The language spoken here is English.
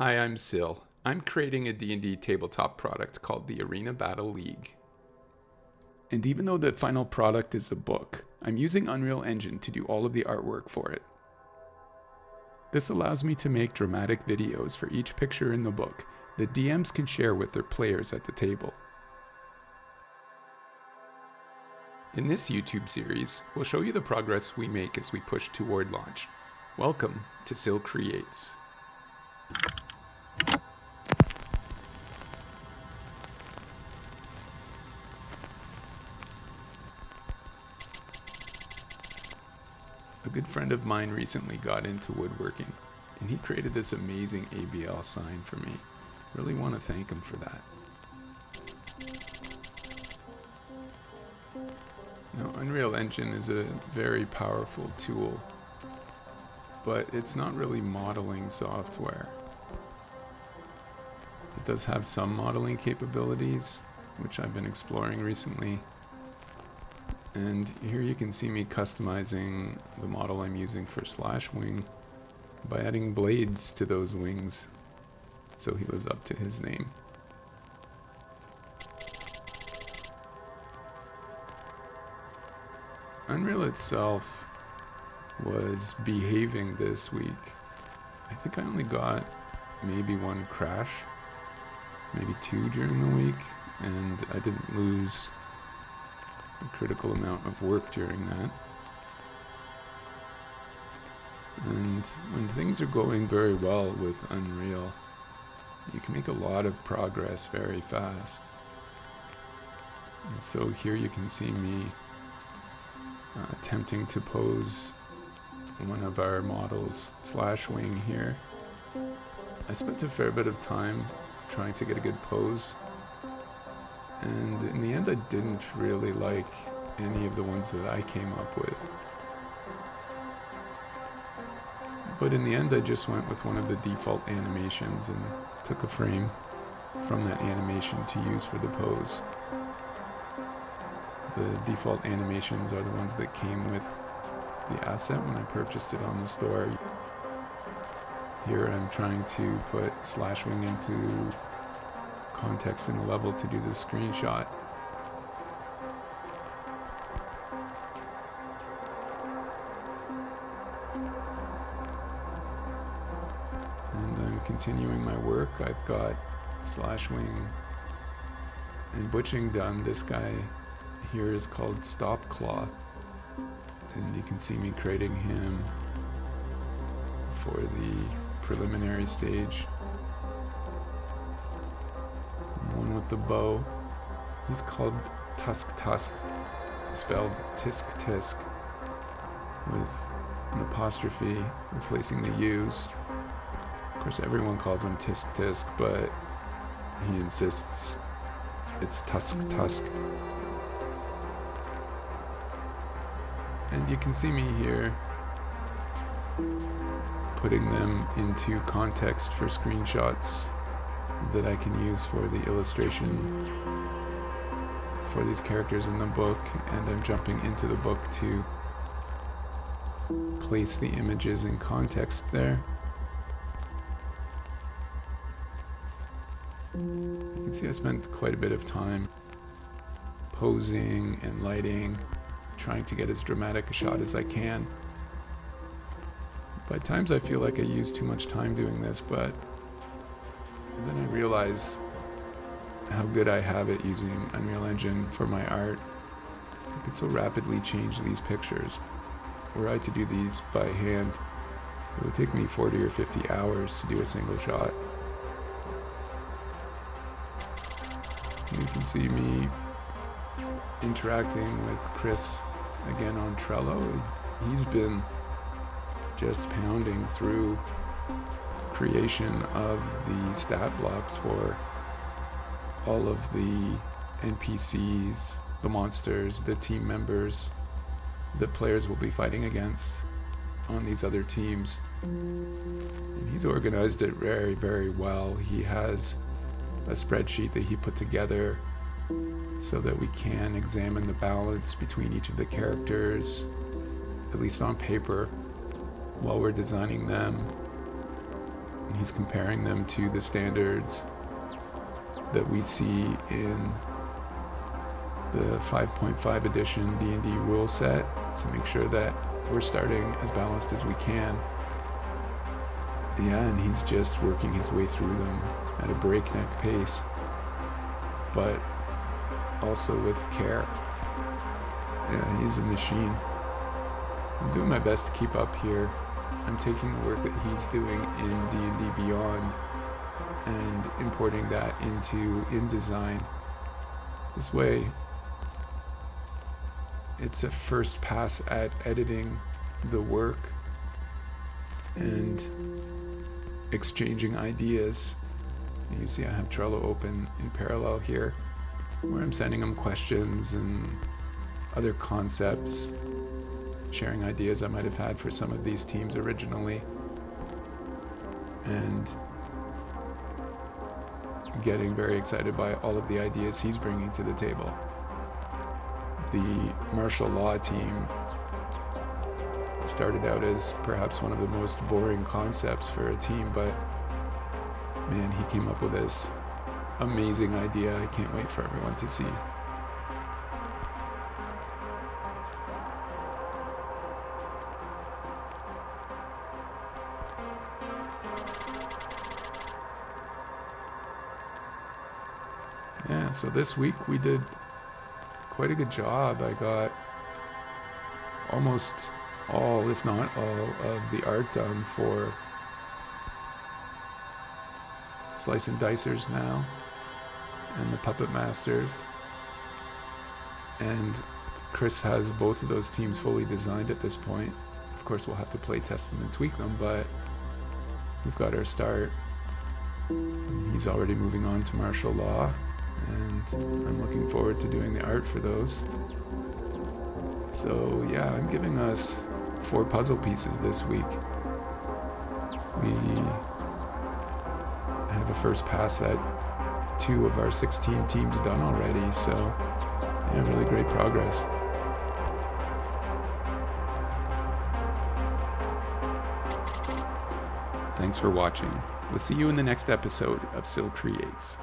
Hi, I'm Sil. I'm creating a D&D tabletop product called the Arena Battle League. And even though the final product is a book, I'm using Unreal Engine to do all of the artwork for it. This allows me to make dramatic videos for each picture in the book that DMs can share with their players at the table. In this YouTube series, we'll show you the progress we make as we push toward launch. Welcome to Sil Creates. A good friend of mine recently got into woodworking, and he created this amazing ABL sign for me. Really want to thank him for that. Now, Unreal Engine is a very powerful tool, but it's not really modeling software. It does have some modeling capabilities, which I've been exploring recently. And here you can see me customizing the model I'm using for Slash Wing by adding blades to those wings so he lives up to his name. Unreal itself was behaving this week. I think I only got maybe one crash, maybe two during the week, and I didn't lose a critical amount of work during that. And when things are going very well with Unreal, you can make a lot of progress very fast. And so here you can see me attempting to pose one of our models, Slash Wing here. I spent a fair bit of time trying to get a good pose, and in the end I didn't really like any of the ones that I came up with. But in the end I just went with one of the default animations and took a frame from that animation to use for the pose. The default animations are the ones that came with the asset when I purchased it on the store. Here I'm trying to put Slash Wing into context in a level to do the screenshot. And I'm continuing my work. I've got Slash Wing and butching done. This guy here is called Stop Claw, and you can see me creating him for the preliminary stage. One with the bow. He's called Tusk, spelled Tisk Tisk, with an apostrophe replacing the U's. Of course, everyone calls him Tisk Tisk, but he insists it's Tusk. And you can see me here putting them into context for screenshots that I can use for the illustration for these characters in the book, and I'm jumping into the book to place the images in context there. You can see I spent quite a bit of time posing and lighting, trying to get as dramatic a shot as I can. By times I feel like I use too much time doing this, but then I realize how good I have it using Unreal Engine for my art. I could so rapidly change these pictures. Were I to do these by hand, it would take me 40 or 50 hours to do a single shot. You can see me interacting with Chris again on Trello. He's been just pounding through creation of the stat blocks for all of the NPCs, the monsters, the team members that players will be fighting against on these other teams. And he's organized it very, very well. He has a spreadsheet that he put together so that we can examine the balance between each of the characters, at least on paper, while we're designing them. And he's comparing them to the standards that we see in the 5.5 edition D&D rule set to make sure that we're starting as balanced as we can. Yeah, and he's just working his way through them at a breakneck pace, but also with care. Yeah, he's a machine. I'm doing my best to keep up here. I'm taking the work that he's doing in D&D Beyond and importing that into InDesign. This way, it's a first pass at editing the work and exchanging ideas. You see I have Trello open in parallel here, where I'm sending him questions and other concepts, sharing ideas I might have had for some of these teams originally, and getting very excited by all of the ideas he's bringing to the table. The martial law team started out as perhaps one of the most boring concepts for a team, but man, he came up with this amazing idea I can't wait for everyone to see. Yeah, so this week we did quite a good job. I got almost all, if not all, of the art done for Slice and Dicers now, and the Puppet Masters. And Chris has both of those teams fully designed at this point. Of course, we'll have to play test them and tweak them, but we've got our start. And he's already moving on to martial law, and I'm looking forward to doing the art for those. So yeah, I'm giving us 4 puzzle pieces this week. We have a first pass at 2 of our 16 teams done already, so yeah, really great progress. Thanks for watching. We'll see you in the next episode of Sil Creates.